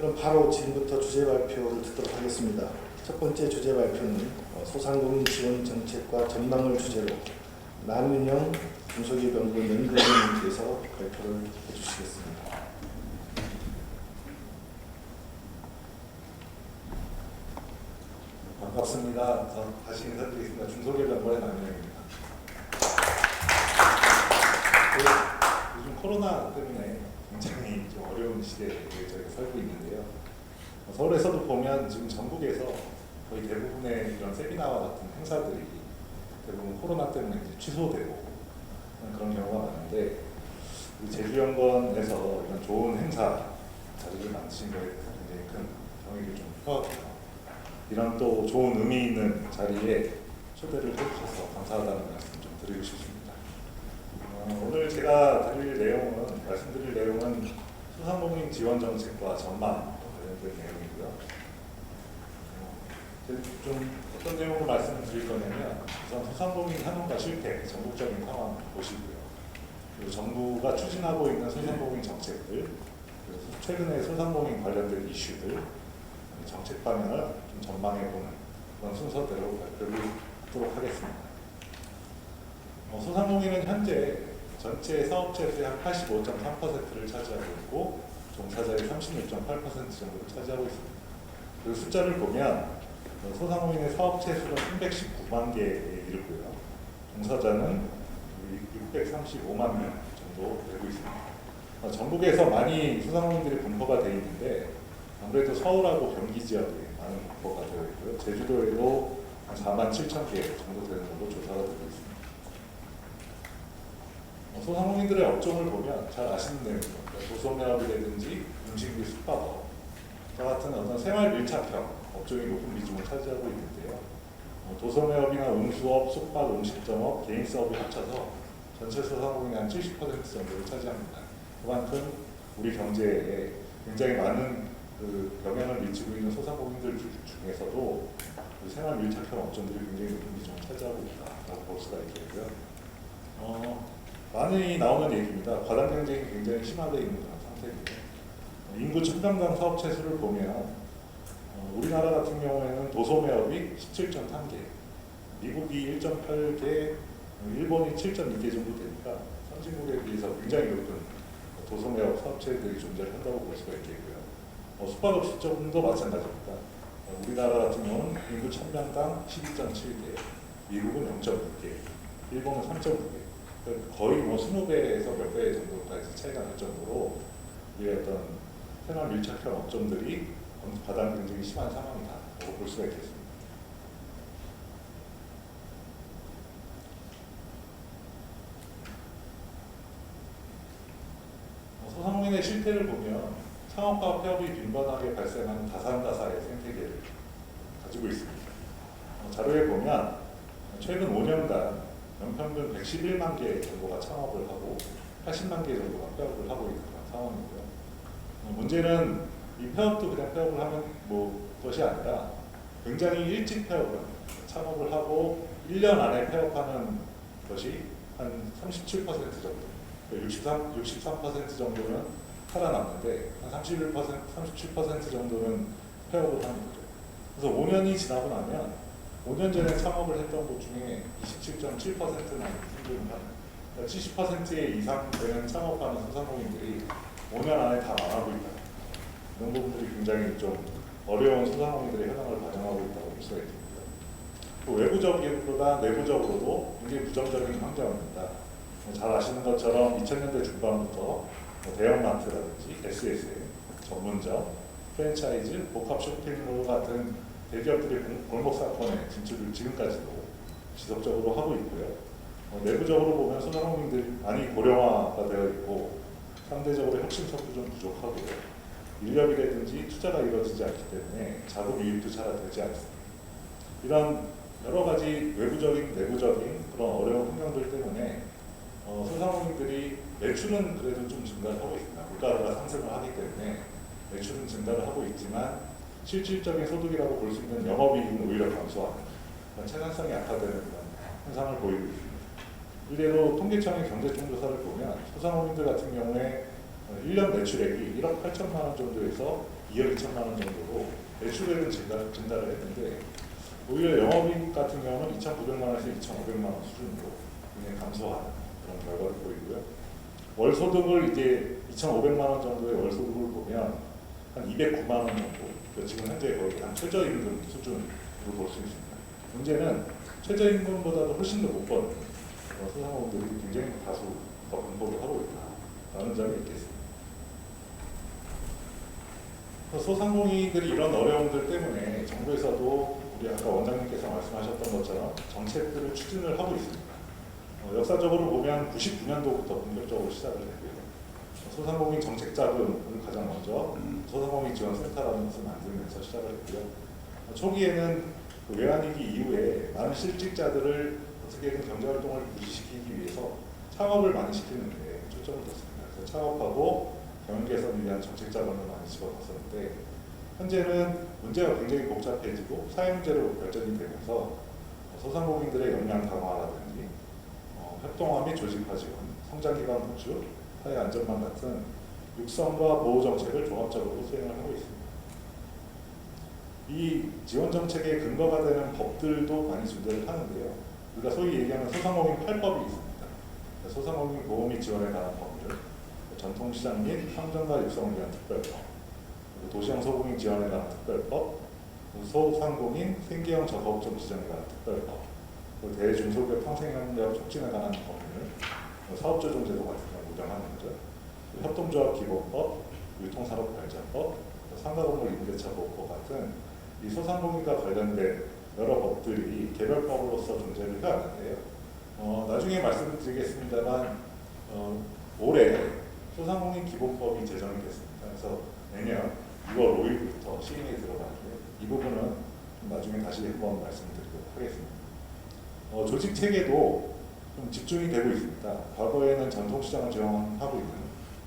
그럼 바로 지금부터 주제 발표를 듣도록 하겠습니다. 첫 번째 주제 발표는 소상공인 지원 정책과 전망을 주제로 남윤영 중소기업연구원 연구원님께서 발표를 해주시겠습니다. 반갑습니다. 다시 인사드리겠습니다. 중소기업연구원의 남윤영입니다. 요즘 코로나 때문에 굉장히 좀 어려운 시대에 저희가 살고 있는데요. 서울에서도 보면 지금 전국에서 거의 대부분의 이런 세미나와 같은 행사들이 대부분 코로나 때문에 이제 취소되고 그런 경우가 많은데, 우리 제주연구원에서 이런 좋은 행사 자리를 만드신 거에 대해서 굉장히 큰 경의를 좀 표하고요. 이런 또 좋은 의미 있는 자리에 초대를 해주셔서 감사하다는 말씀 좀 드리고 싶습니다. 오늘 제가 말씀드릴 내용은 소상공인 지원 정책과 전망 관련된 내용이고요. 좀 어떤 내용으로 말씀을 드릴 거냐면, 우선 소상공인 현황과 실태, 전국적인 상황 보시고요. 그리고 정부가 추진하고 있는 소상공인 정책들, 그리고 최근에 소상공인 관련된 이슈들, 정책 방향을 좀 전망해보는 그런 순서대로 발표를 하도록 하겠습니다. 소상공인은 현재 전체 사업체 수의 한 85.3%를 차지하고 있고, 종사자의 36.8% 정도를 차지하고 있습니다. 그 숫자를 보면 소상공인의 사업체 수는 319만 개에 이르고요. 종사자는 635만 명 정도 되고 있습니다. 전국에서 많이 소상공인들이 분포가 되어 있는데, 아무래도 서울하고 경기 지역에 많은 분포가 되어 있고요. 제주도에도 한 4만 7천 개 정도 되는 걸로 조사가 되고 있습니다. 소상공인들의 업종을 보면 잘 아시는 내용입니다. 도소매업이라든지 음식 및 숙박업, 과 같은 어떤 생활 밀착형 업종이 높은 비중을 차지하고 있는데요. 도소매업이나 음수업, 숙박, 음식점업, 개인 사업이 합쳐서 전체 소상공인의 한 70% 정도를 차지합니다. 그만큼 우리 경제에 굉장히 많은 영향을 미치고 있는 소상공인들 중에서도 생활 밀착형 업종들이 굉장히 높은 비중을 차지하고 있다고 볼 수가 있겠고요. 많이 나오는 얘기입니다. 과당 경쟁이 굉장히 심화되어 있는 그런 상태입니다. 인구 1000명당 사업체 수를 보면 우리나라 같은 경우에는 도소매업이 17.3개, 미국이 1.8개, 일본이 7.2개 정도 되니까 선진국에 비해서 굉장히 높은 도소매업 사업체들이 존재를 한다고 볼 수가 있겠고요. 숙박업 시점도 마찬가지입니다. 우리나라 같은 경우는 인구 1000명당 12.7개, 미국은 0.6개, 일본은 3.9개. 거의 20배에서 몇 배 정도까지 차이가 날 정도로 이 어떤 생활 밀착형 업종들이 과당 경쟁이 심한 상황이다라고 볼 수가 있겠습니다. 소상공인의 실태를 보면 창업과 폐업이 빈번하게 발생하는 다산다사의 생태계를 가지고 있습니다. 자료에 보면 최근 5년간 연평균 111만 개 정도가 창업을 하고 80만 개 정도가 폐업을 하고 있는 그런 상황이고요. 문제는 이 폐업도 그냥 폐업을 하는 것이 아니라 굉장히 일찍 폐업을 합니다. 창업을 하고 1년 안에 폐업하는 것이 한 37% 정도, 63% 정도는 살아남는데 한 37% 정도는 폐업을 하는 거죠. 그래서 5년이 지나고 나면 5년 전에 창업을 했던 곳 중에 27.7%만 생존을 하는, 70% 이상 되는 창업하는 소상공인들이 5년 안에 다 망하고 있다. 이런 부분들이 굉장히 좀 어려운 소상공인들의 현황을 반영하고 있다고 볼 수가 있습니다. 또 외부적으로나 내부적으로도 굉장히 부정적인 환경입니다. 잘 아시는 것처럼 2000년대 중반부터 대형마트라든지 SSM, 전문점, 프랜차이즈, 복합 쇼핑몰 같은 대기업들이 골목 사건의 진출을 지금까지도 지속적으로 하고 있고요. 내부적으로 보면 소상공인들이 많이 고령화가 되어 있고 상대적으로 혁신성도 좀 부족하고요. 인력이라든지 투자가 이루어지지 않기 때문에 자금 유입도 잘 되지 않습니다. 이런 여러 가지 외부적인, 내부적인 그런 어려운 환경들 때문에 소상공인들이 매출은 그래도 좀 증가를 하고 있습니다. 물가가 상승을 하기 때문에 매출은 증가를 하고 있지만 실질적인 소득이라고 볼 수 있는 영업이익은 오히려 감소하는 생산성이 악화되는 그런 현상을 보이고 있습니다. 일례로 통계청의 경제총조사를 보면 소상공인들 같은 경우에 1년 매출액이 1억 8천만 원 정도에서 2억 2천만 원 정도로 매출액은 증가를 했는데 오히려 영업이익 같은 경우는 2,900만 원에서 2,500만 원 수준으로 굉장히 감소하는 그런 결과를 보이고요. 월 소득을 이제 2,500만 원 정도의 월 소득을 보면 한 209만 원 정도, 그러니까 지금 현재 거의 한 최저임금 수준으로 볼 수 있습니다. 문제는 최저임금보다도 훨씬 더 못 버는 소상공인들이 굉장히 다수 더 공부를 하고 있다라는 점이 있겠습니다. 소상공인들이 이런 어려움들 때문에 정부에서도 우리 아까 원장님께서 말씀하셨던 것처럼 정책들을 추진을 하고 있습니다. 역사적으로 보면 99년도부터 본격적으로 시작을 했고요. 소상공인 정책 자금을 가장 먼저 소상공인 지원센터라는 것을 만들면서 시작을 했고요. 초기에는 그 외환위기 이후에 많은 실직자들을 어떻게든 경제활동을 유지시키기 위해서 창업을 많이 시키는 데 초점을 뒀습니다. 그래서 창업하고 경영 개선을 위한 정책 자금을 많이 집어넣었는데 현재는 문제가 굉장히 복잡해지고 사회 문제로 발전이 되면서 소상공인들의 역량 강화라든지 협동화 및 조직화 지원, 성장기반 보충, 사회 안전망 같은 육성과 보호 정책을 종합적으로 수행을 하고 있습니다. 이 지원 정책의 근거가 되는 법들도 많이 존재를 하는데요. 우리가 소위 얘기하는 소상공인 8법이 있습니다. 소상공인 보호 및 지원에 관한 법률, 전통시장 및 상점과 육성을 위한 특별법, 도시형 소공인 지원에 관한 특별법, 소상공인 생계형 저가업종 지정에 관한 특별법, 대중소기업 평생협력 촉진에 관한 법률, 사업조정제도 같은 걸 운영하는 거죠. 협동조합 기본법, 유통산업발전법, 상가건물 임대차 보호법 같은 이 소상공인과 관련된 여러 법들이 개별법으로서 존재를 해왔는데요. 나중에 말씀을 드리겠습니다만 올해 소상공인 기본법이 제정이 됐습니다. 그래서 내년 6월 5일부터 시행에 들어가는데 이 부분은 나중에 다시 한번 말씀드리도록 하겠습니다. 조직 체계도 좀 집중이 되고 있습니다. 과거에는 전통시장을 지원하고 있는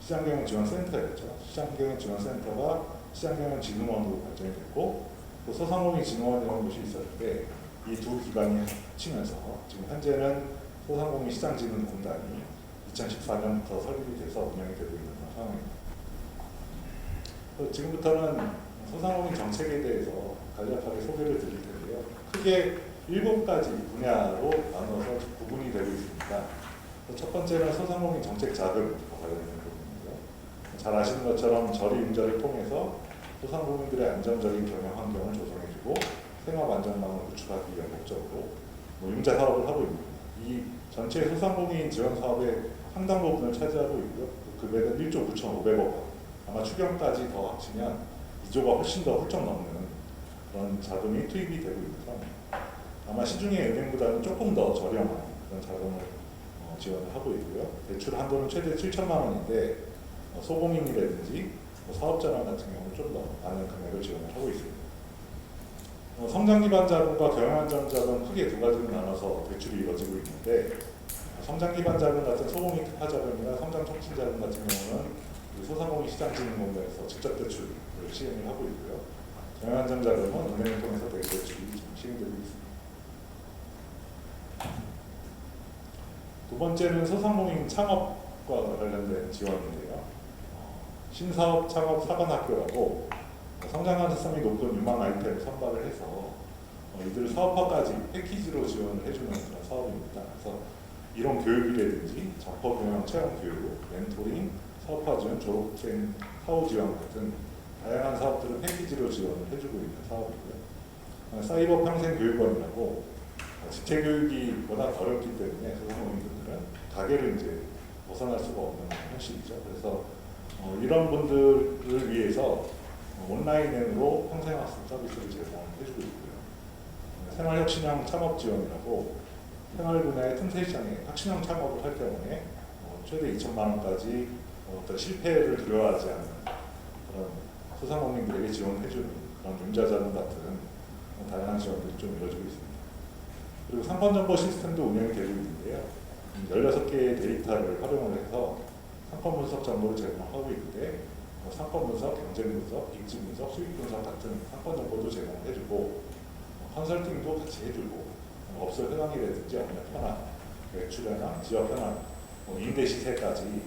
시장경영지원센터였죠. 시장경영지원센터가 시장경영진흥원으로 발전이 됐고 또 소상공인진흥원이라는 곳이 있었는데 이 두 기관이 합치면서 지금 현재는 소상공인 시장진흥공단이 2014년부터 설립이 돼서 운영이 되고 있는 상황입니다. 지금부터는 소상공인 정책에 대해서 간략하게 소개를 드릴 텐데요. 크게 7가지 분야로 나눠서 구분이 되고 있습니다. 첫 번째는 소상공인 정책 자금과 관련된 부분이고요. 잘 아시는 것처럼 저리임자를 통해서 소상공인들의 안정적인 경영 환경을 조성해주고 생업 안전망을 구축하기 위한 목적으로 융자 사업을 하고 있습니다. 이 전체 소상공인 지원 사업의 상당 부분을 차지하고 있고요. 금액은 1조 9,500억 원. 아마 추경까지 더 합치면 2조가 훨씬 더 훌쩍 넘는 그런 자금이 투입이 되고 있는 상황입니다. 아마 시중의 은행보다는 조금 더 저렴한 그런 자금을 지원을 하고 있고요. 대출 한도는 최대 7천만 원인데 소공인이라든지 사업자랑 같은 경우는 좀 더 많은 금액을 지원을 하고 있습니다. 성장 기반 자금과 경영 안정 자금 크게 두 가지로 나눠서 대출이 이루어지고 있는데 성장 기반 자금 같은 소공인 특화 자금이나 성장 촉진 자금 같은 경우는 소상공인 시장진흥공단에서 직접 대출을 시행을 하고 있고요. 경영 안정 자금은 은행을 통해서 대출이 시행되고 있습니다. 두 번째는 소상공인 창업과 관련된 지원인데요. 신사업 창업 사관학교라고 성장 가능성이 높은 유망 아이템을 선발을 해서 이들 사업화까지 패키지로 지원을 해주는 그런 사업입니다. 그래서 이론 교육이라든지 점퍼 경영 체험 교육, 멘토링, 사업화 지원, 졸업생 사후 지원 같은 다양한 사업들을 패키지로 지원을 해주고 있는 사업이고요. 사이버 평생 교육원이라고 직체 교육이 워낙 어렵기 때문에 소상공인분들은 가게를 이제 벗어날 수가 없는 현실이죠. 그래서 이런 분들을 위해서 온라인으로 평생학습 서비스를 제공해주고 있고요. 생활혁신형 창업 지원이라고 생활 분야의 틈새 시장에 혁신형 창업을 할 경우에 최대 2천만 원까지 어떤 실패를 두려워하지 않는 그런 소상공인들에게 지원해주는 그런 융자자금 같은 다양한 지원들이 좀 이루어지고 있습니다. 그리고 상권정보 시스템도 운영이 되고 있는데요. 16개의 데이터를 활용을 해서 상권 분석 정보를 제공하고 있는데 상권 분석, 경쟁 분석, 입지 분석, 수익 분석 같은 상권 정보도 제공해주고 컨설팅도 같이 해주고 업소 현황이라든지 업무 현황, 매출 현황, 지역 현황, 임대 시세까지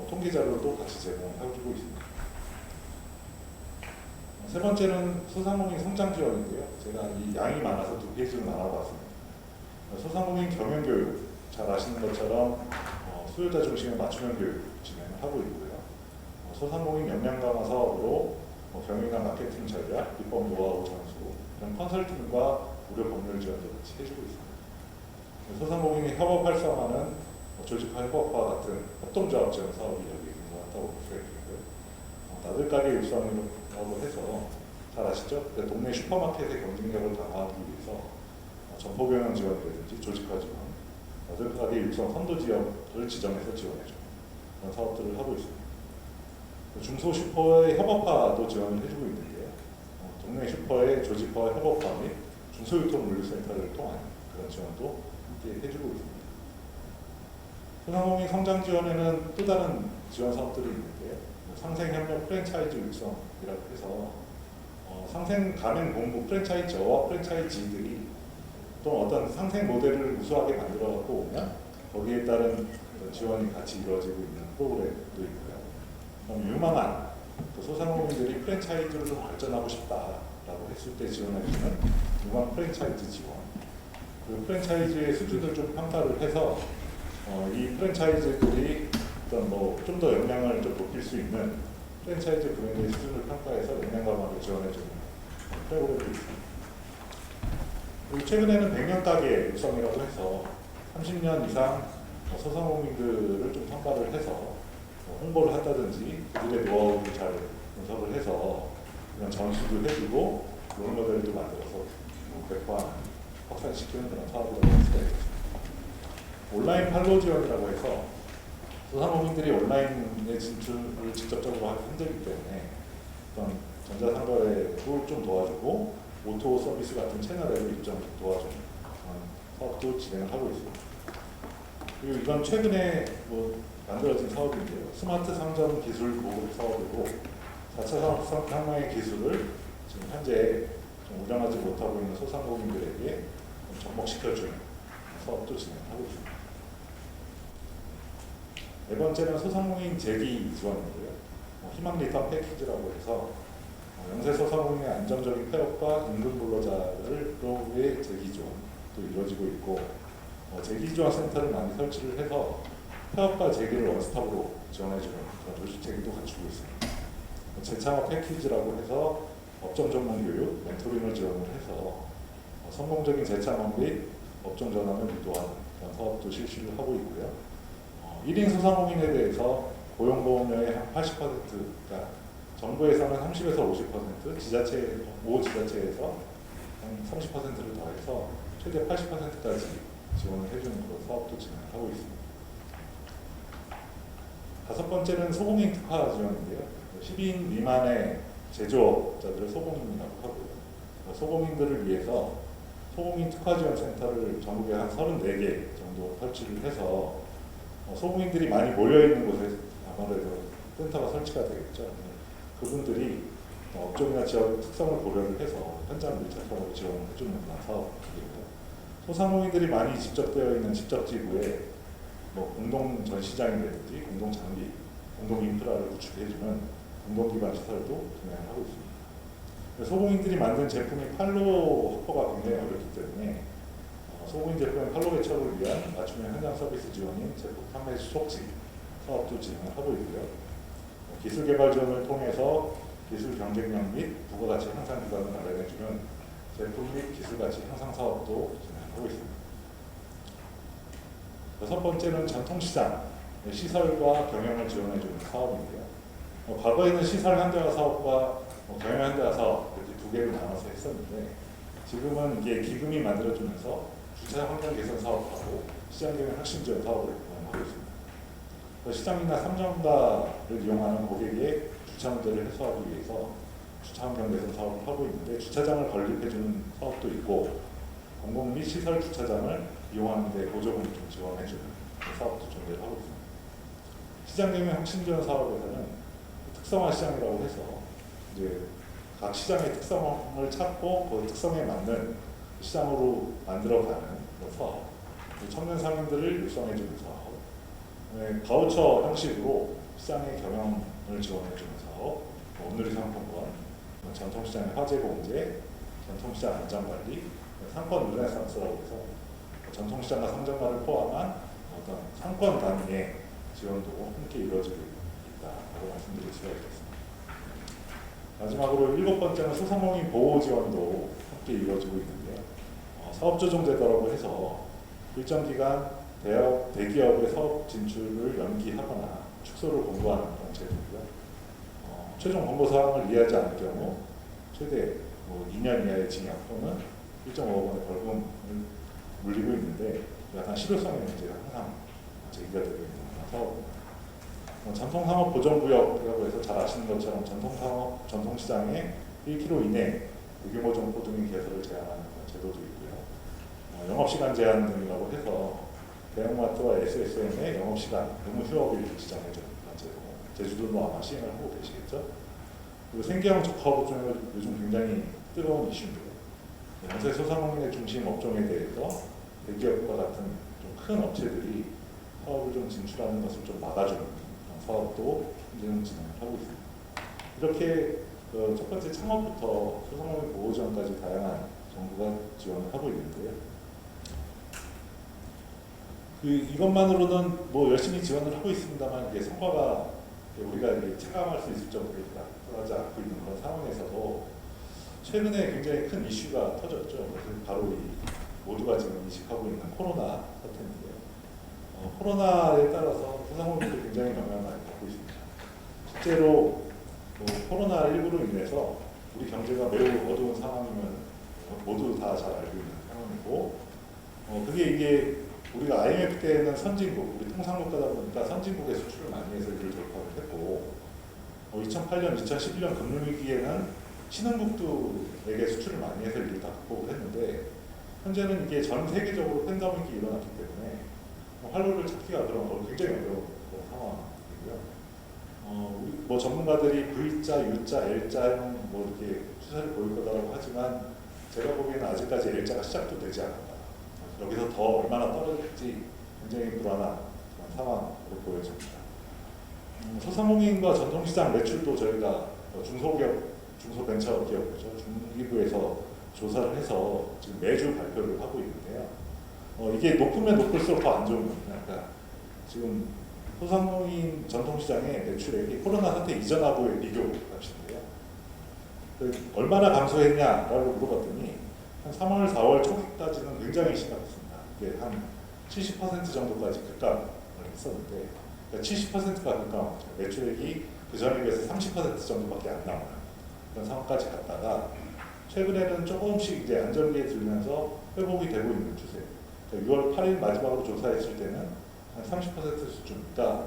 통계 자료도 같이 제공해주고 있습니다. 세 번째는 소상공인 성장 지원인데요. 제가 이 양이 많아서 두 페이지로 나눠봤습니다. 소상공인 경영교육, 잘 아시는 것처럼 수요자 중심의 맞춤형 교육 진행을 하고 있고요. 소상공인 역량 강화 사업으로 경영이나 마케팅 전략, 비법 노하우 전수, 이런 컨설팅과 무료 법률 지원도 같이 해주고 있습니다. 소상공인이 협업 활성화는 조직화 협업과 같은 협동조합 지원 사업이 여기 있다고 볼 수가 있고요. 나들 가게 육성으로 해서 잘 아시죠? 동네 슈퍼마켓의 경쟁력을 강화하기 위해서 점포 경영 지원이라든지 조직화 지원, 나들 가게 육성 선도 지역을 지정해서 지원해주는 그런 사업들을 하고 있습니다. 중소 슈퍼의 협업화도 지원을 해주고 있는데요. 동네 슈퍼의 조직화 협업화 및 중소유통 물류센터를 통한 그런 지원도 함께 해주고 있습니다. 소상공인 성장 지원에는 또 다른 지원 사업들이 있는데요. 상생협력 프랜차이즈 육성이라고 해서 상생 가맹 공부 프랜차이저와 프랜차이지들이 또 어떤 상생 모델을 우수하게 만들어 갖고 오면 거기에 따른 지원이 같이 이루어지고 있는 프로그램도 있고요. 유망한 소상공인들이 프랜차이즈로 좀 발전하고 싶다라고 했을 때 지원해주는 유망 프랜차이즈 지원. 그 프랜차이즈의 수준을 좀 평가를 해서 이 프랜차이즈들이 어떤 좀 더 역량을 좀 높일 수 있는 프랜차이즈 브랜드의 수준을 평가해서 역량 강화를 지원해주는 프로그램도 있습니다. 그리고 최근에는 100년 가게 육성이라고 해서 30년 이상 소상공인들을 좀 선발을 해서 홍보를 한다든지 그들의 노하우를 잘 분석을 해서 그냥 전수도 해주고 롤모델도 만들어서 배포하는 확산시키는 그런 사업이라고 할 수가 있습니다. 온라인 팔로우 지원이라고 해서 소상공인들이 온라인에 진출을 직접적으로 하기 힘들기 때문에 어떤 전자상거래도 좀 도와주고 오토 서비스 같은 채널에도 입점 도와주는 사업도 진행을 하고 있습니다. 그리고 이건 최근에 만들어진 사업인데요. 스마트 상점 기술 보급 사업이고 4차 산업혁명의 기술을 지금 현재 운영하지 못하고 있는 소상공인들에게 접목시켜주는 사업도 진행하고 있습니다. 네 번째는 소상공인 재기 지원인데요. 희망 리턴 패키지라고 해서 영세 소상공인의 안정적인 폐업과 임금 근로자로의 재기 지원도 이루어지고 있고 재기 지원 센터를 많이 설치를 해서 폐업과 재기를 원스톱으로 지원해주는 그런 조직 체계도 갖추고 있습니다. 재창업 패키지라고 해서 업종 전문 교육, 멘토링을 지원을 해서 성공적인 재창업 및 업종 전환을 유도하는 그런 사업도 실시를 하고 있고요. 1인 소상공인에 대해서 고용보험료의 한 80%가 정부에서는 30에서 50%, 지자체에서 한 30%를 더해서 최대 80%까지 지원을 해주는 그런 사업도 진행하고 있습니다. 다섯 번째는 소공인 특화 지원인데요. 10인 미만의 제조업자들을 소공인이라고 하고요. 소공인들을 위해서 소공인 특화 지원 센터를 전국에 한 34개 정도 설치를 해서 소공인들이 많이 모여있는 곳에 아무래도 센터가 설치가 되겠죠. 그분들이 업종이나 지역 특성을 고려를 해서 현장 밀착형으로 지원을 해주는 그런 사업이고요. 소상공인들이 많이 집적되어 있는 집적지구에 공동 전시장이라든지 공동 장비, 공동 인프라를 구축해주는 공동기반 시설도 진행하고 있습니다. 소공인들이 만든 제품이 판로 확보가 굉장히 어렵기 때문에 소공인 제품의 판로 개척을 위한 맞춤형 현장 서비스 지원인 제품 판매 속지 사업도 진행을 하고 있고요. 기술 개발 지원을 통해서 기술 경쟁력 및 부가가치 향상 기반을 마련해주는 제품 및 기술가치 향상 사업도 진행하고 있습니다. 여섯 번째는 전통시장 시설과 경영을 지원해주는 사업인데요. 과거에는 시설 현대화 사업과 경영 현대화 사업 이렇게 두 개로 나눠서 했었는데 지금은 이게 기금이 만들어주면서 주차 환경 개선 사업하고 시장 경영 혁신 지원 사업을 하고 있습니다. 시장이나 상점가를 이용하는 고객의 주차 문제를 해소하기 위해서 주차 환경 개선 사업을 하고 있는데 주차장을 건립해주는 사업도 있고 공공 및 시설 주차장을 이용하는 데 보조금을 좀 지원해주는 사업도 존재를 하고 있습니다. 시장 경영 혁신 지원 사업에서는 특성화 시장이라고 해서 이제 각 시장의 특성을 찾고 그 특성에 맞는 시장으로 만들어가는 사업, 청년 상인들을 육성해주는 사업, 바우처 형식으로 시장의 경영을 지원해주면서 온누리 상품권, 전통시장의 화재 공제, 전통시장 안전관리, 상권 르네상스라고 해서 전통시장과 상점가를 포함한 어떤 상권 단위의 지원도 함께 이루어지고 있다고 말씀드릴 수가 있겠습니다. 마지막으로 7번째는 소상공인 보호 지원도 함께 이루어지고 있는데요. 사업조정제도라고 해서 일정 기간 대기업의 사업 진출을 연기하거나 축소를 권고하는 그런 제도고요. 최종 권고 사항을 이해하지 않을 경우 최대 2년 이하의 징역 또는 1.5억 원의 벌금을 물리고 있는데 약간 실효성의 문제가 항상 제기가 되고 있는 사업입니다. 전통산업보전구역이라고 해서 잘 아시는 것처럼 전통시장에 1km 이내 대규모 점포 등의 개설을 제한하는 제도도 있고요. 영업시간 제한 등이라고 해서 대형마트와 SSM의 영업시간 의무 휴업일 지정해주는 제도, 제주도도 아마 시행을 하고 계시겠죠. 그리고 생계형 적합업 중에 요즘 굉장히 뜨거운 이슈인데요. 연쇄 소상공인의 중심 업종에 대해서 대기업과 같은 좀 큰 업체들이 사업을 좀 진출하는 것을 좀 막아주는 사업도 현재는 진행을 하고 있습니다. 이렇게 첫 번째 창업부터 소상공인 보호 지원까지 다양한 정부가 지원을 하고 있는데요. 이것만으로는 열심히 지원을 하고 있습니다만 이게 성과가 우리가 이게 체감할 수 있을 정도로 나타나지 않고 있는 그런 상황에서도 최근에 굉장히 큰 이슈가 터졌죠. 바로 이 모두가 지금 인식하고 있는 코로나 사태인데요. 코로나에 따라서 소상공인들이 굉장히 영향을 많이 받고 있습니다. 실제로 코로나19로 인해서 우리 경제가 매우 어두운 상황이면 모두 다 잘 알고 있는 상황이고, 그게 이게 우리가 IMF 때는 선진국, 우리 통상국가다 보니까 선진국에 수출을 많이 해서 이를 돌파를 했고, 2008년, 2011년 금융위기에는 신흥국들에게 수출을 많이 해서 이를 다 극복을 했는데, 현재는 이게 전 세계적으로 팬데믹이 일어났기 때문에 활로를 찾기가 굉장히 어려운 상황이고요. 우리 전문가들이 V자, U자, L자형 이렇게 추세를 보일 거다라고 하지만 제가 보기에는 아직까지 L자가 시작도 되지 않았다. 여기서 더 얼마나 떨어질지 굉장히 불안한 상황으로 보여집니다. 소상공인과 전통시장 매출도 저희가 중소기업, 중소벤처기업이죠. 중기부에서 조사를 해서 지금 매주 발표를 하고 있는데요. 이게 높으면 높을수록 더 안 좋은 겁니다. 그러니까 지금 소상공인 전통시장의 매출액이 코로나 사태 이전하고의 비교값인데요. 얼마나 감소했냐라고 물어봤더니 한 3월, 4월 초기까지는 굉장히 심각했습니다. 이게 한 70% 정도까지 급감을 했었는데, 그러니까 70%가 급감하죠. 매출액이 그 전에 비해서 30% 정도밖에 안 나오는 그런 상황까지 갔다가 최근에는 조금씩 이제 안정기에 들면서 회복이 되고 있는 추세. 6월 8일 마지막으로 조사했을 때는 한 30% 수준이다.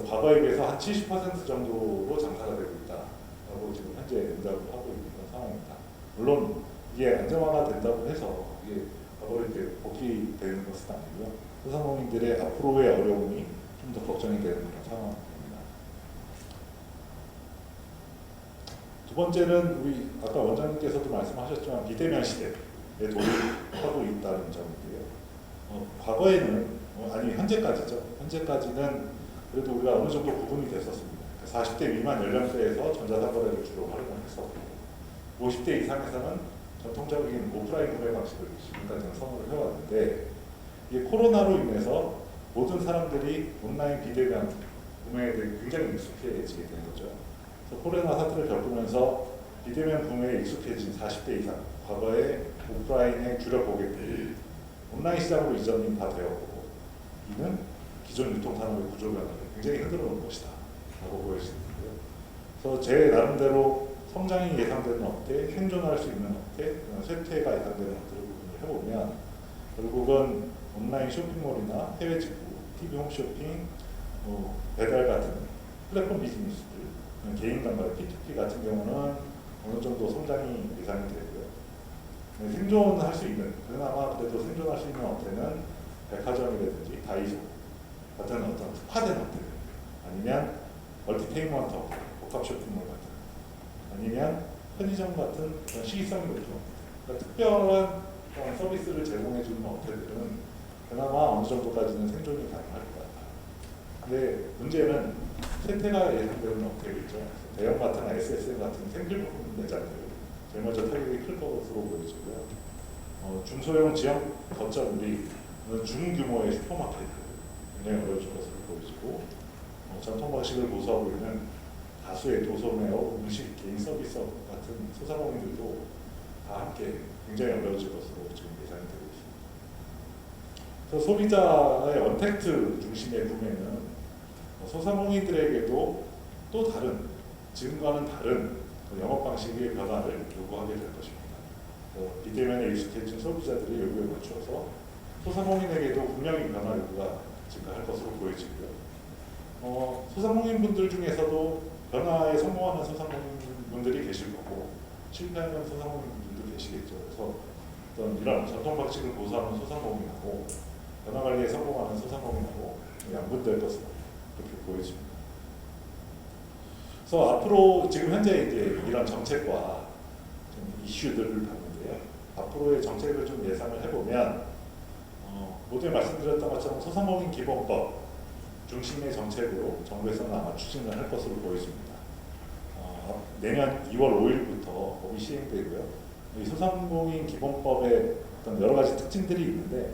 과거에 비해서 한 70% 정도로 장사가 되고 있다라고 지금 현재 응답을 하고 있는 그런 상황입니다. 물론 이게 안정화가 된다고 해서 이게 과거에 이렇게 복귀되는 것은 아니고요. 소상공인들의 앞으로의 어려움이 좀 더 걱정이 되는 그런 상황입니다. 두 번째는 우리 아까 원장님께서도 말씀하셨지만 비대면 시대에 돌입하고 있다는 점인데요. 과거에는 현재까지죠. 현재까지는 그래도 우리가 어느 정도 구분이 됐었습니다. 40대 미만 연령대에서 전자상거래를 주로 활용을 했었고 50대 이상에서는 전통적인 오프라인 구매 방식을 지금까지는 선호를 해왔는데 이게 코로나로 인해서 모든 사람들이 온라인 비대면 구매에 대해 굉장히 익숙해지게 된 거죠. 그래서 코로나 사태를 겪으면서 비대면 구매에 익숙해진 40대 이상, 과거에 오프라인의 주력 고객들이 온라인 시장으로 이전이 다 되었고 이는 기존 유통산업의 구조 변화를 굉장히 흔들어 놓은 것이다 라고 보여지는데요. 그래서 제 나름대로 성장이 예상되는 업태, 생존할 수 있는 업태, 쇠퇴가 예상되는 업태를 해보면 결국은 온라인 쇼핑몰이나 해외 직구, TV 홈쇼핑, 배달 같은 플랫폼 비즈니스들, 개인 단발 P2P 같은 경우는 어느 정도 성장이 예상이 되고요. 생존할 수 있는, 그나마 그래도 생존할 수 있는 업태는 백화점이라든지 다이소 같은 어떤 특화된 업태들, 아니면 멀티테이먼트 업태, 복합 쇼핑몰 같은, 아니면 편의점 같은 그런 시기성이 높은 업태, 그러니까 특별한 서비스를 제공해주는 업태들은 그나마 어느 정도까지는 생존이 가능할 것 같다. 근데 문제는 쇠퇴가 예상되는 업체겠죠. 대형마트나 SSM 같은 생필품 매장들 제일 먼저 타격이 클 것으로 보여지고요. 중소형 지역 거점들이 중규모의 슈퍼마켓 굉장히 어려워질 것으로 보여지고 전통 방식을 고수하고 있는 다수의 도소매업, 음식, 개인 서비스업 같은 소상공인들도 다 함께 굉장히 어려워질 것으로 지금 예상이 되고 있습니다. 그래서 소비자의 언택트 중심의 구매는 소상공인들에게도 또 다른, 지금과는 다른 영업 방식의 변화를 요구하게 될 것입니다. 비대면에 익숙해진 소비자들의 요구에 맞춰서 소상공인에게도 분명히 변화 요구가 증가할 것으로 보여지고요. 소상공인분들 중에서도 변화에 성공하는 소상공인분들이 계실 거고 실패하는 소상공인분들도 계시겠죠. 그래서 어떤 이런 전통 방식을 고수하는 소상공인하고 변화 관리에 성공하는 소상공인하고 양분될 것으로 그렇게 보여집니다. 그래서 앞으로 지금 현재 이제 이런 정책과 좀 이슈들을 봤는데요. 앞으로의 정책을 좀 예상을 해보면 모두에 말씀드렸던 것처럼 소상공인 기본법 중심의 정책으로 정부에서는 아마 추진을 할 것으로 보여집니다. 내년 2월 5일부터 법이 시행되고요. 이 소상공인 기본법에 어떤 여러 가지 특징들이 있는데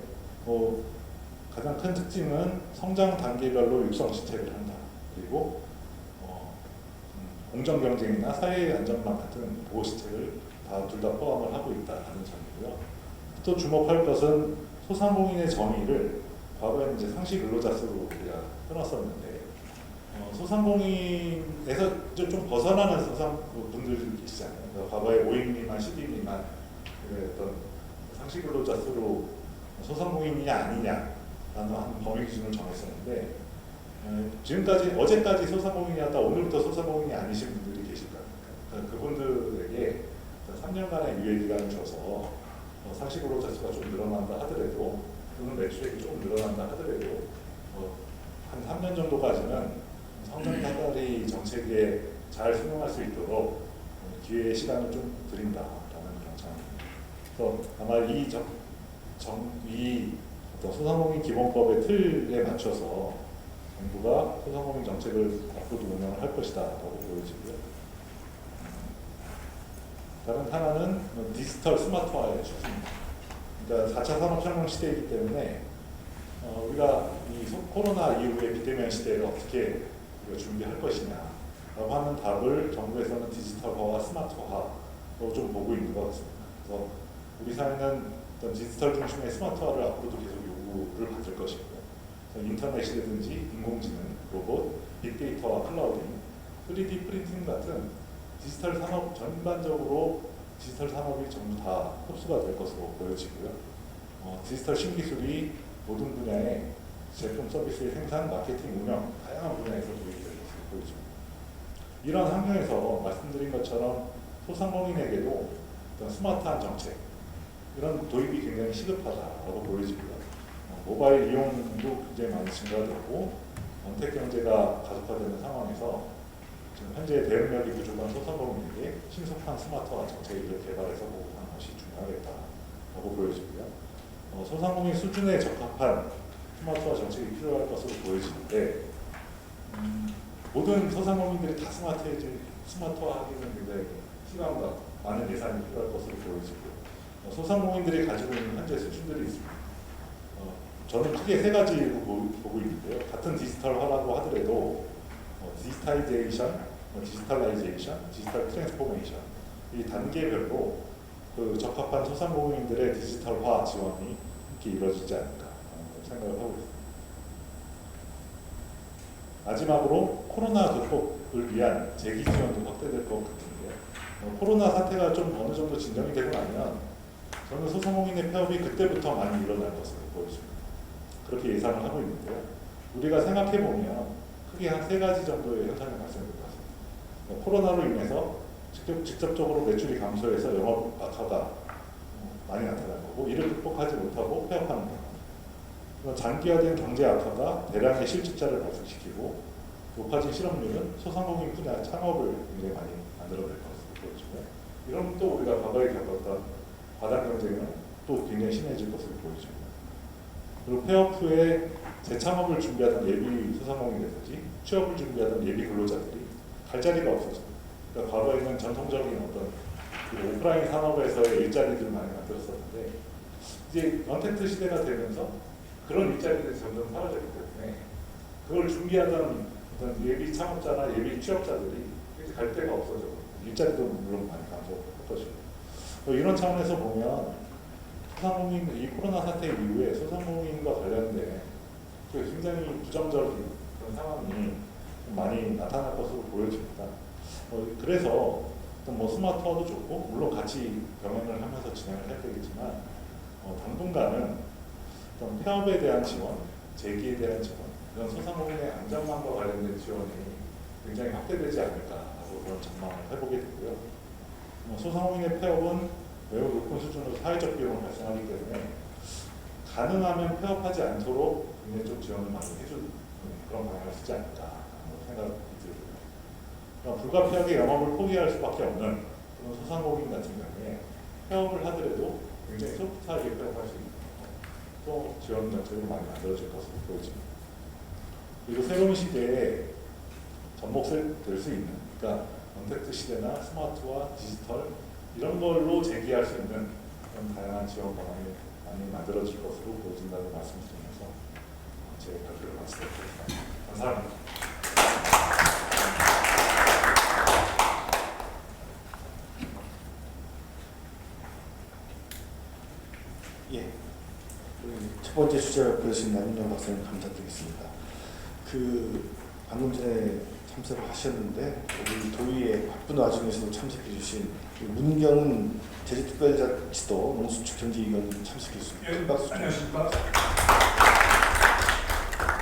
가장 큰 특징은 성장 단계별로 육성 시책을 한다. 그리고 공정 경쟁이나 사회 안전망 같은 보호 시책을 둘 다 포함을 하고 있다는 점이고요. 또 주목할 것은 소상공인의 정의를 과거에는 이제 상시 근로자 수로 우리가 해놨었는데 소상공인에서 좀 벗어나는 소상분들이 계시잖아요. 그러니까 과거에 5인 미만, 10인 미만 어떤 상시 근로자 수로 소상공인이냐 아니냐라는 한 범위 기준을 정했었는데 지금까지 어제까지 소상공인이었다 오늘부터 소상공인이 아니신 분들이 계실 겁니다. 그러니까 그분들에게 3년간의 유예 기간을 줘서 상시 근로자 수가 좀 늘어난다 하더라도 또는 매출액이 조금 늘어난다 하더라도 한 3년 정도까지는 성장 다달이 정책에 잘 수용할 수 있도록 기회의 시간을 좀 드린다라는 그런 점입니다. 그래서 아마 이 어떤 소상공인 기본법의 틀에 맞춰서 정부가 소상공인 정책을 앞으로도 운영을 할 것이다라고 보여지고요. 다른 하나는 디지털 스마트화의 추진입니다. 그러니까 4차 산업혁명 시대이기 때문에 우리가 이 코로나 이후의 비대면 시대를 어떻게 우리가 준비할 것이냐라고 하는 답을 정부에서는 디지털화와 스마트화로 좀 보고 있는 것 같습니다. 그래서 우리 사회는 어떤 디지털 중심의 스마트화를 앞으로도 계속 요구를 받을 것이고요. 인터넷이라든지 인공지능, 로봇, 빅데이터와 클라우딩, 3D 프린팅 같은 디지털 산업 전반적으로 디지털 산업이 전부 다 흡수가 될 것으로 보여지고요. 디지털 신기술이 모든 분야의 제품 서비스의 생산, 마케팅, 운영, 다양한 분야에서 도입될 것으로 보여집니다. 이런 환경에서 말씀드린 것처럼 소상공인에게도 어떤 스마트한 정책, 이런 도입이 굉장히 시급하다고 보여지고요. 모바일 이용도 굉장히 많이 증가되고 언택 경제가 가속화되는 상황에서 지금 현재 대응력이 부족한 소상공인에게 신속한 스마트화 정책을 개발해서 보급하는 것이 중요하겠다라고 보여지고요. 소상공인 수준에 적합한 스마트화 정책이 필요할 것으로 보여지는데 모든 소상공인들이 다 스마트화하기는 굉장히 시간과 많은 예산이 필요할 것으로 보여지고 소상공인들이 가지고 있는 현재 수준들이 있습니다. 저는 크게 세 가지로 보고 있는데요. 같은 디지털화라고 하더라도 디지털라이제이션, 디지털 트랜스포메이션 이 단계별로 그 적합한 소상공인들의 디지털화 지원이 함께 이루어지지 않을까 생각을 하고 있습니다. 마지막으로 코로나 극복을 위한 재기 지원도 확대될 것 같은데요. 코로나 사태가 좀 어느 정도 진정이 되고 나면 저는 소상공인의 폐업이 그때부터 많이 일어날 것으로 보여집니다. 그렇게 예상을 하고 있는데요. 우리가 생각해보면 크게 한 3가지 정도의 현상이 발생될 것 같습니다. 코로나로 인해서 직접적으로 매출이 감소해서 영업 악화가 많이 나타날 거고 이를 극복하지 못하고 폐업하는 거. 장기화된 경제 악화가 대량의 실직자를 발생시키고 높아진 실업률은 소상공인 분야 창업을 굉장히 많이 만들어낼 것으로 보여지고요. 이런 또 우리가 과거에 겪었던 과당 경쟁은 또 굉장히 심해질 것으로 보여집니다. 그리고 폐업 후에 재창업을 준비하던 예비 소상공인이라든지 취업을 준비하던 예비 근로자들이 갈 자리가 없어져. 그러니까 과거에는 전통적인 어떤 그 오프라인 산업에서의 일자리들을 많이 만들었었는데 이제 언택트 시대가 되면서 그런 일자리들이 점점 사라졌기 때문에 그걸 준비하던 어떤 예비 창업자나 예비 취업자들이 이제 갈 데가 없어져. 일자리도 물론 많이 감소할 것이고. 이런 차원에서 보면 소상공인 이 코로나 사태 이후에 소상공인과 관련된 굉장히 부정적인 그런 상황이 많이 나타날 것으로 보여집니다. 그래서 뭐 스마트화도 좋고 물론 같이 병행을 하면서 진행을 해야 되겠지만 당분간은 폐업에 대한 지원, 재기에 대한 지원, 이런 소상공인의 안전망과 관련된 지원이 굉장히 확대되지 않을까 하고 그런 전망을 해보게 되고요. 소상공인의 폐업은 매우 높은 수준으로 사회적 비용을 발생하기 때문에 가능하면 폐업하지 않도록 굉장히 좀 지원을 많이 해주는 그런 방향을 쓰지 않을까 생각이 들고요. 그러니까 불가피하게 영업을 포기할 수밖에 없는 그런 소상공인 같은 경우에 폐업을 하더라도 굉장히 소프트하게 폐업할 수 있는 또 지원 정책이 많이 만들어질 것으로 보여집니다. 그리고 새로운 시대에 접목될 수 있는, 그러니까 언택트 시대나 스마트와 디지털 이런 걸로 제기할 수 있는 그런 다양한 지원 방안이 많이 만들어질 것으로 보여진다고 말씀드리면서 제 발표를 마치겠습니다. 감사합니다. 예, 첫 번째 주제 발표하신 남인영 박사님 감사드리겠습니다. 방금 전에 참석을 하셨는데 우리 도의회 바쁜 와중에서도 참석해 주신 문경은 제주특별자치도 농수축경제위원님 참석해 주셨습니다. 큰 박수 좀 주시고.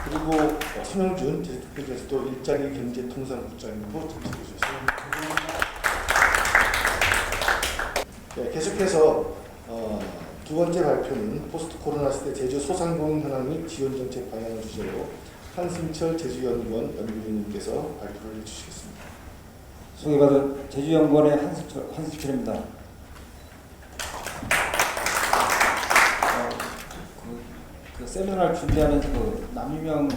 그리고 손영준 제주특별자치도 일자리 경제통상국장님도 참석해 주셨습니다. 네, 계속해서 두 번째 발표는 포스트 코로나 시대 제주 소상공인 현황 및 지원 정책 방향을 주제로 한승철 제주연구원 연구위원님께서 발표를 해주시겠습니다. 소개받은 제주연구원의 한승철입니다. 그 세미나를 준비하면서 남유명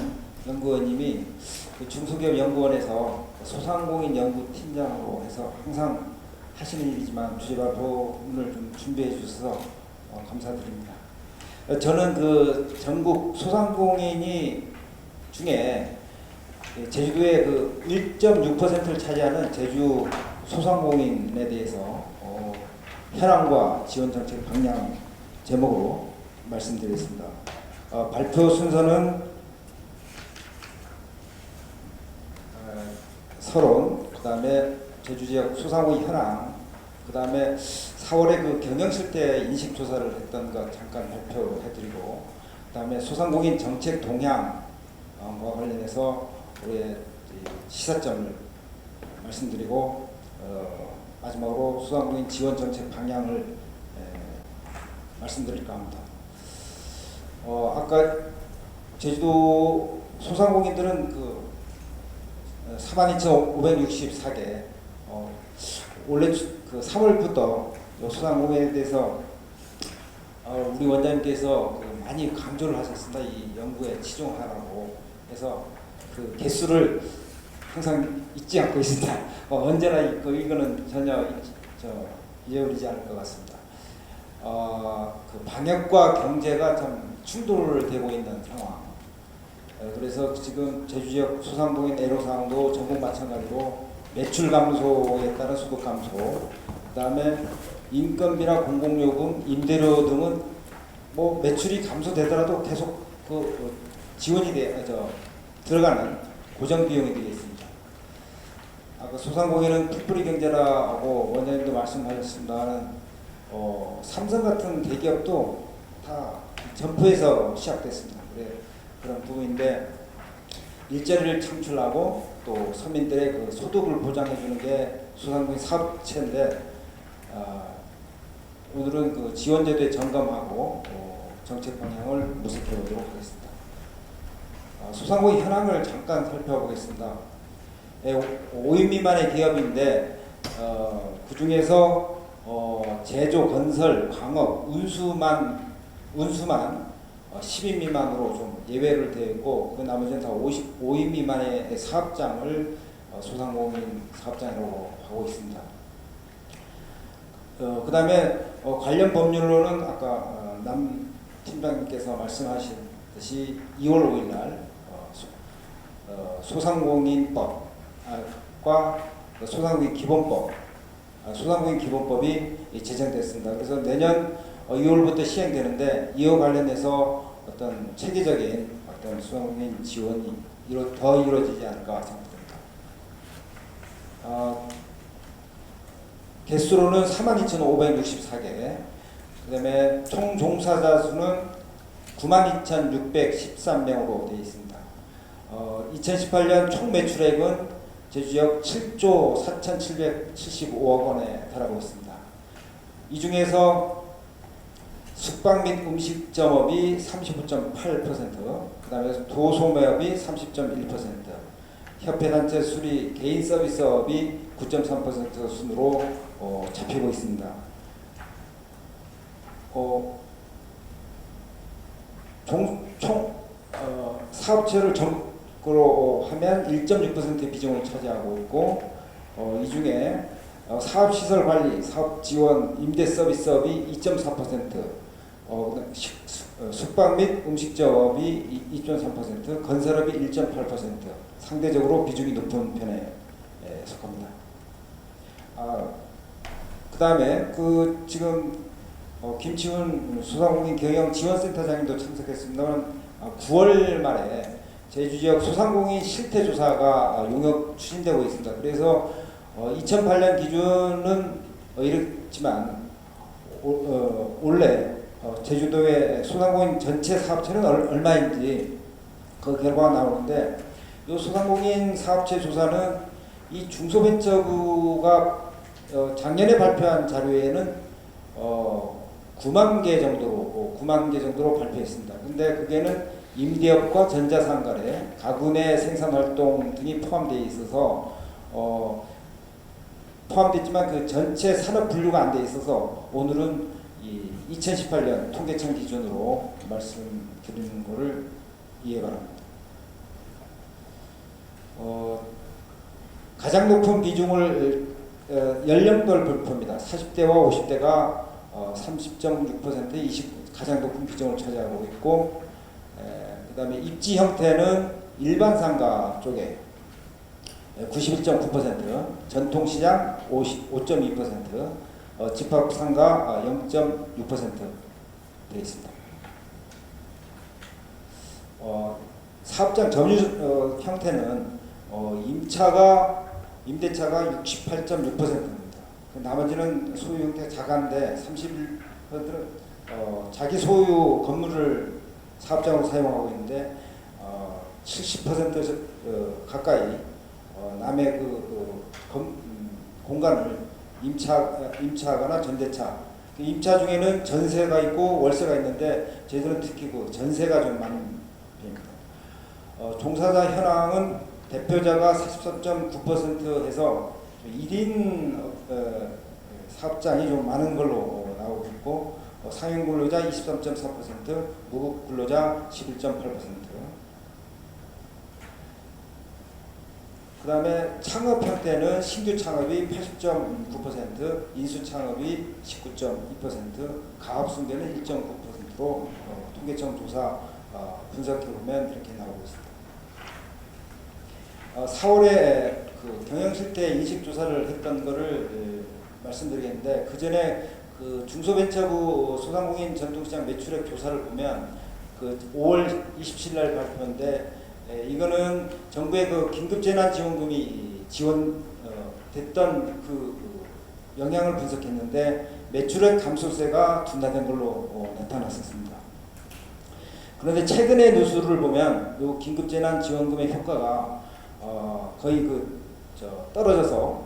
연구원님이 중소기업연구원에서 소상공인 연구팀장으로 해서 항상 하시는 일이지만 주제 발표를 좀 준비해 주셔서 감사드립니다. 저는 전국 소상공인이 중에 제주도의 1.6%를 차지하는 제주 소상공인에 대해서 현황과 지원 정책 방향 제목으로 말씀드리겠습니다. 발표 순서는 서론, 그 다음에 제주 지역 소상공인 현황, 그 다음에 4월에 경영실태 인식조사를 했던 것 잠깐 발표해드리고, 그 다음에 소상공인 정책 동향과 관련해서 우리의 시사점을 말씀드리고, 마지막으로 소상공인 지원 정책 방향을 말씀드릴까 합니다. 아까 제주도 소상공인들은 42,564개, 원래 3월부터 소상공인에 대해서 우리 원장님께서 많이 강조를 하셨습니다. 이 연구에 치중하라고 해서 개수를 항상 잊지 않고 있습니다. 언제나 이거는 전혀 잊어버리지 않을 것 같습니다. 방역과 경제가 참 충돌되고 있는 상황. 그래서 지금 제주 지역 소상공인 애로사항도 전국 마찬가지로 매출 감소에 따른 소득 감소, 그 다음에 인건비나 공공요금, 임대료 등은 매출이 감소되더라도 계속 지원이 들어가는 고정 비용이 되겠습니다. 아까 소상공인은 풀뿌리 경제라고 원장님도 말씀하셨습니다만 삼성 같은 대기업도 다 점포에서 시작됐습니다. 그런 부분인데 일자리를 창출하고 또 서민들의 소득을 보장해 주는 게 소상공인 사업체인데 오늘은 지원제도에 점검하고 정책 방향을 모색해 보도록 하겠습니다. 소상공인 현황을 잠깐 살펴보겠습니다. 5인 미만의 기업인데 그 중에서 제조, 건설, 광업, 운수만 10인 미만으로 좀 예외를 되어 있고 그 나머지는 다 5인 미만의 사업장을 소상공인 사업장이라고 하고 있습니다. 그 다음에 관련 법률로는 아까 남 팀장님께서 말씀하셨듯이 2월 5일 날 소상공인법과 소상공인 기본법, 소상공인 기본법이 제정됐습니다. 그래서 내년 2월부터 시행되는데 이와 관련해서 어떤 체계적인 어떤 소상공인 지원이 더 이루어지지 않을까 생각됩니다. 개수로는 42,564개, 그 다음에 총 종사자 수는 92,613명으로 되어 있습니다. 2018년 총 매출액은 제주지역 7조 4,775억 원에 달하고 있습니다. 이 중에서 숙박 및 음식점업이 35.8%, 그 다음에 도소매업이 30.1%, 협회단체 수리 개인 서비스업이 9.3% 순으로 잡히고 있습니다. 총 사업체를 전국으로 하면 1.6%의 비중을 차지하고 있고 이 중에 사업시설 관리, 사업지원, 임대서비스업이 2.4%, 숙박 및 음식점업이 2.3%, 건설업이 1.8%, 상대적으로 비중이 높은 편에 속합니다. 그 다음에 지금 김치훈 소상공인 경영 지원센터장님도 참석했습니다만 9월 말에 제주지역 소상공인 실태조사가 용역 추진되고 있습니다. 그래서 2008년 기준은 이렇지만 올해 제주도의 소상공인 전체 사업체는 얼마인지 그 결과가 나오는데 이 소상공인 사업체 조사는 이 중소벤처부가 작년에 발표한 자료에는 9만 개 정도로 발표했습니다. 근데 그게는 임대업과 전자상거래, 가구 내 생산활동 등이 포함되어 있어서 포함됐지만 그 전체 산업 분류가 안 돼 있어서 오늘은 2018년 통계청 기준으로 말씀드리는 것을 이해 바랍니다. 가장 높은 비중을 연령별 분포입니다. 40대와 50대가 30.6%의 가장 높은 비중을 차지하고 있고, 그 다음에 입지 형태는 일반 상가 쪽에 91.9%, 전통시장 5.2%, 집합상가 0.6% 되어 있습니다. 사업장 점유 형태는 임대차가 68.6%입니다. 나머지는 소유 형태가 작은데 31%는 자기 소유 건물을 사업장으로 사용하고 있는데 70% 가까이 남의 공간을 임차하거나 전대차, 임차 중에는 전세가 있고 월세가 있는데 저희들은 특히 전세가 좀 많은 편입니다. 종사자 현황은 대표자가 43.9% 해서 1인 사업장이 좀 많은 걸로 나오고 있고 상용 근로자 23.4%, 무급 근로자 11.8%. 그 다음에 창업 형태는 신규 창업이 80.9%, 인수 창업이 19.2%, 가업 승계는 1.9%로 통계청 조사 분석해보면 이렇게 나오고 있습니다. 4월에 그 경영실태 인식조사를 했던 거를 말씀드리겠는데 그 전에 그 중소벤처부 소상공인 전통시장 매출액 조사를 보면 그 5월 27일 날 발표인데 이거는 정부의 그 긴급재난지원금이 지원됐던 그 영향을 분석했는데 매출액 감소세가 둔화된 걸로 나타났었습니다. 그런데 최근의 누수를 보면 이 긴급재난지원금의 효과가 거의 떨어져서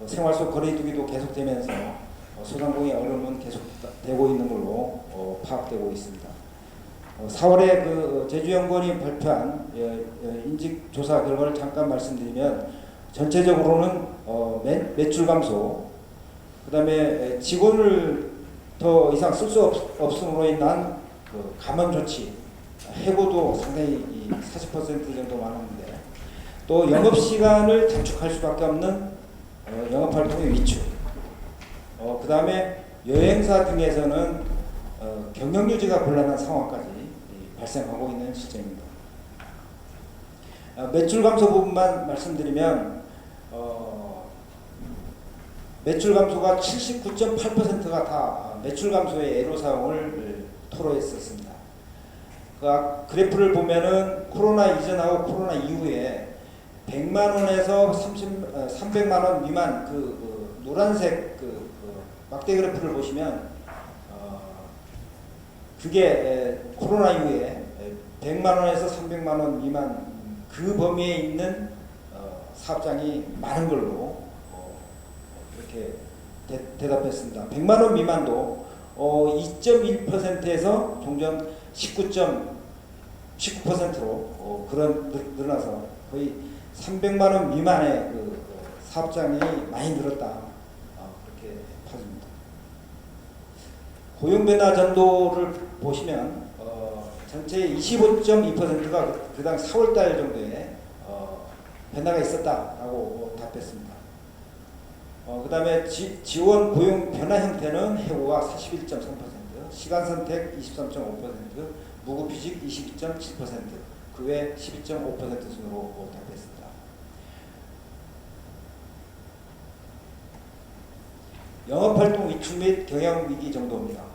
생활 속 거리두기도 계속되면서 소상공인 어려움은 계속되고 있는 걸로 파악되고 있습니다. 4월에 그 제주연구원이 발표한 인직조사 결과를 잠깐 말씀드리면 전체적으로는 매출 감소, 그 다음에 직원을 더 이상 쓸 수 없음으로 인한 그 감원 조치, 해고도 상당히 40% 정도 많았는데 또 영업 시간을 단축할 수밖에 없는 영업 활동의 위축. 그 다음에 여행사 등에서는 경영 유지가 곤란한 상황까지 발생하고 있는 실정입니다. 매출 감소 부분만 말씀드리면 매출 감소가 79.8%가 다 매출 감소의 애로사항을 토로했었습니다. 그 그래프를 보면은 코로나 이전하고 코로나 이후에 100만 원에서 300만 원 미만 그 노란색 막대 그래프를 보시면 그게 코로나 이후에 100만 원에서 300만 원 미만 그 범위에 있는 사업장이 많은 걸로 이렇게 대답했습니다. 100만 원 미만도 2.1%에서 종전 19%로 늘어나서 거의 300만 원 미만의 그 사업장이 많이 늘었다. 그렇게 봐집니다. 고용 변화 전도를 보시면 전체의 25.2%가 그 당 4월달 정도에 변화가 있었다라고 답했습니다. 그 다음에 지원 고용 변화 형태는 해고가 41.3%, 시간 선택 23.5%, 무급휴직 22.7%, 그 외 12.5% 순으로 답했습니다. 영업활동 위축 및 경영위기 정도입니다.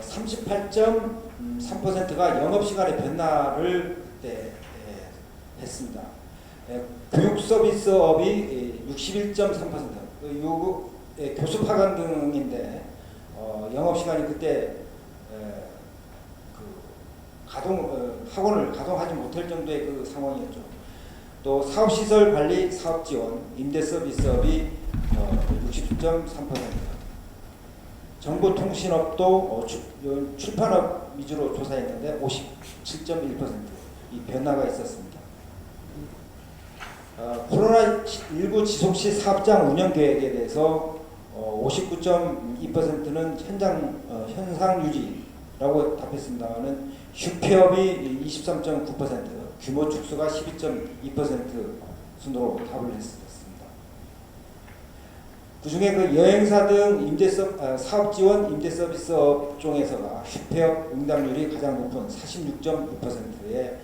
38.3%가 영업시간의 변화를 그때 했습니다. 교육 서비스업이 61.3%, 교수 파견 등인데 영업시간이 그때 학원을 가동하지 못할 정도의 그 상황이었죠. 또 사업시설 관리 사업지원, 임대서비스업이 60.3%, 정보통신업도 출판업 위주로 조사했는데 57.1% 이 변화가 있었습니다. 코로나19 지속 시 사업장 운영 계획에 대해서 59.2%는 현상 유지라고 답했습니다만은 휴폐업이 23.9%, 규모 축소가 12.2% 순으로 답을 했습니다. 그 중에 그 여행사 등 사업 지원 임대 서비스 업종에서가 휴폐업 응답률이 가장 높은 46.6%에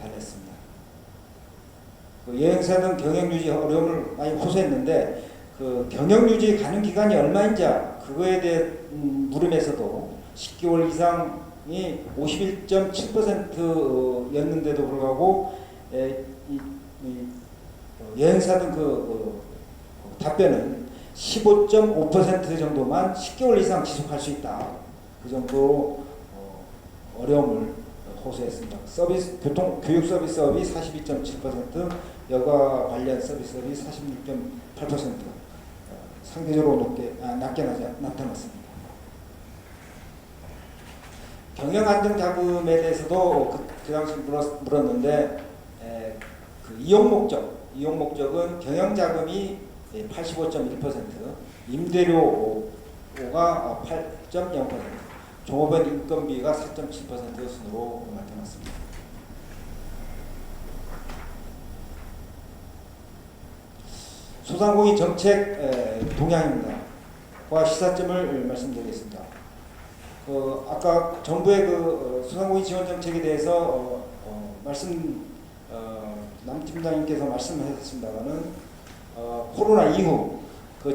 달했습니다. 그 여행사 등 경영 유지 어려움을 많이 호소했는데 그 경영 유지 가능 기간이 얼마인지 그거에 대한 물음에서도 10개월 이상이 51.7%였는데도 불구하고 여행사 등 답변은 15.5% 정도만 10개월 이상 지속할 수 있다. 그 정도로 어려움을 호소했습니다. 교육 서비스업이 42.7%, 여가 관련 서비스업이 46.8%, 상대적으로 낮게 나타났습니다. 경영 안정 자금에 대해서도 그 당시 물었는데 그 이용 목적은 경영 자금이 85.1%, 임대료가 8.0%, 종업원 인건비가 4.7% 순으로 나타났습니다. 소상공인 정책 동향입니다. 과 시사점을 말씀드리겠습니다. 아까 정부의 소상공인 지원 정책에 대해서 남 팀장님께서 말씀하셨습니다만은 코로나 이후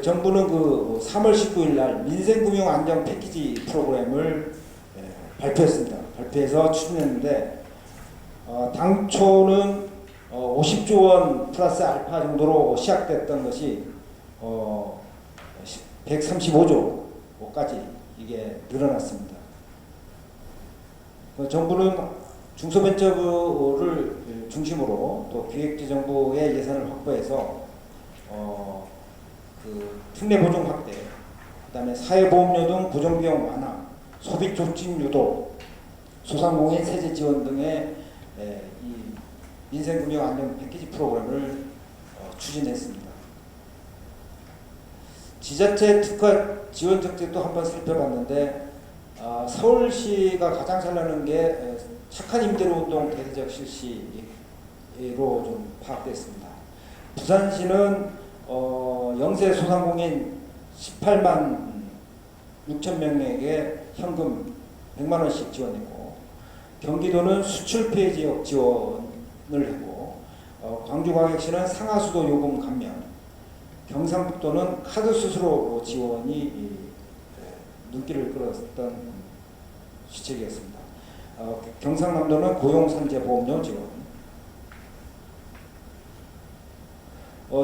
정부는 3월 19일 날 민생금융 안정 패키지 프로그램을 발표했습니다. 발표해서 추진했는데 당초는 50조 원 플러스 알파 정도로 시작됐던 것이 135조까지 이게 늘어났습니다. 정부는 중소벤처부를 중심으로 또 기획재정부의 예산을 확보해서 특례 보증 확대, 그다음에 사회보험료 등 고정비용 완화, 소비 촉진 유도, 소상공인 세제 지원 등의 이 민생금융 안정 패키지 프로그램을 추진했습니다. 지자체 특화 지원 정책도 한번 살펴봤는데 서울시가 가장 잘 나가는 게 착한 임대료 운동 대대적 실시로 좀 파악됐습니다. 부산시는 영세 소상공인 18만 6천 명에게 현금 100만 원씩 지원했고, 경기도는 수출 피해 지역 지원을 했고, 광주광역시는 상하수도 요금 감면, 경상북도는 카드 수수료 지원이 눈길을 끌었던 시책이었습니다. 경상남도는 고용산재보험료 지원.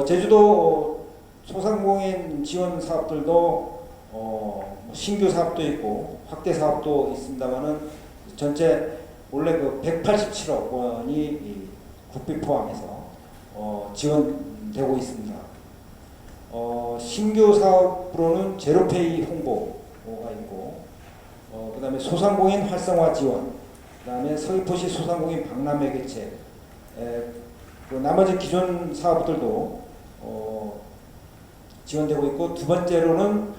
제주도 소상공인 지원 사업들도 신규 사업도 있고 확대 사업도 있습니다만은 전체 원래 그 187억 원이 국비 포함해서 지원되고 있습니다. 신규 사업으로는 제로페이 홍보가 있고, 그다음에 소상공인 활성화 지원, 그다음에 서귀포시 소상공인 박람회 개최, 나머지 기존 사업들도 지원되고 있고, 두 번째로는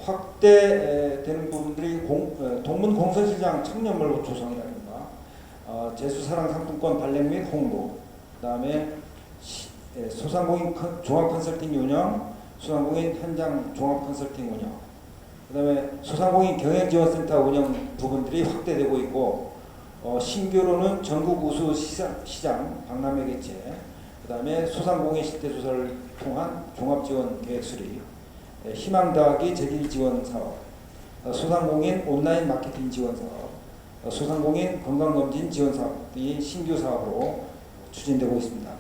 확대되는 부분들이 동문 공설시장 청년몰 조성이라든가 제수사랑 상품권 발행 및 홍보, 그다음에 소상공인 종합 컨설팅 운영, 소상공인 현장 종합 컨설팅 운영, 그다음에 소상공인 경영지원센터 운영 부분들이 확대되고 있고, 신규로는 전국 우수 시장 박람회 개최, 그다음에 소상공인 실태 조사를 통한 종합지원 계획 수립, 희망 더하기 재기 지원 사업, 소상공인 온라인 마케팅 지원 사업, 소상공인 건강검진 지원 사업이 신규 사업으로 추진되고 있습니다.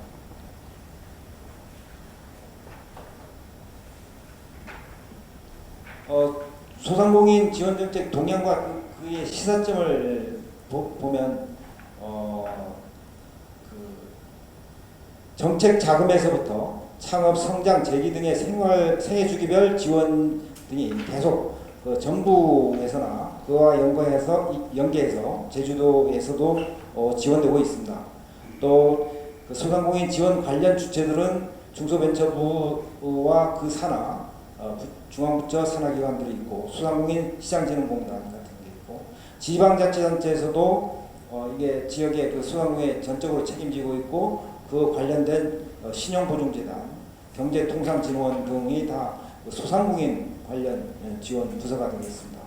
소상공인 지원 정책 동향과 그의 시사점을 보면 정책 자금에서부터 창업, 성장, 재기 등의 생애주기별 지원 등이 계속 정부에서나 그와 연계해서 제주도에서도 지원되고 있습니다. 또 소상공인 지원 관련 주체들은 중소벤처부와 그 산하, 중앙부처 산하기관들이 있고, 소상공인 시장진흥공단 같은 게 있고, 지방자치단체에서도 이게 지역의 그 소상공인에 전적으로 책임지고 있고, 그 관련된 신용보증재단, 경제통상진흥원 등이 다 소상공인 관련 지원 부서가 되겠습니다.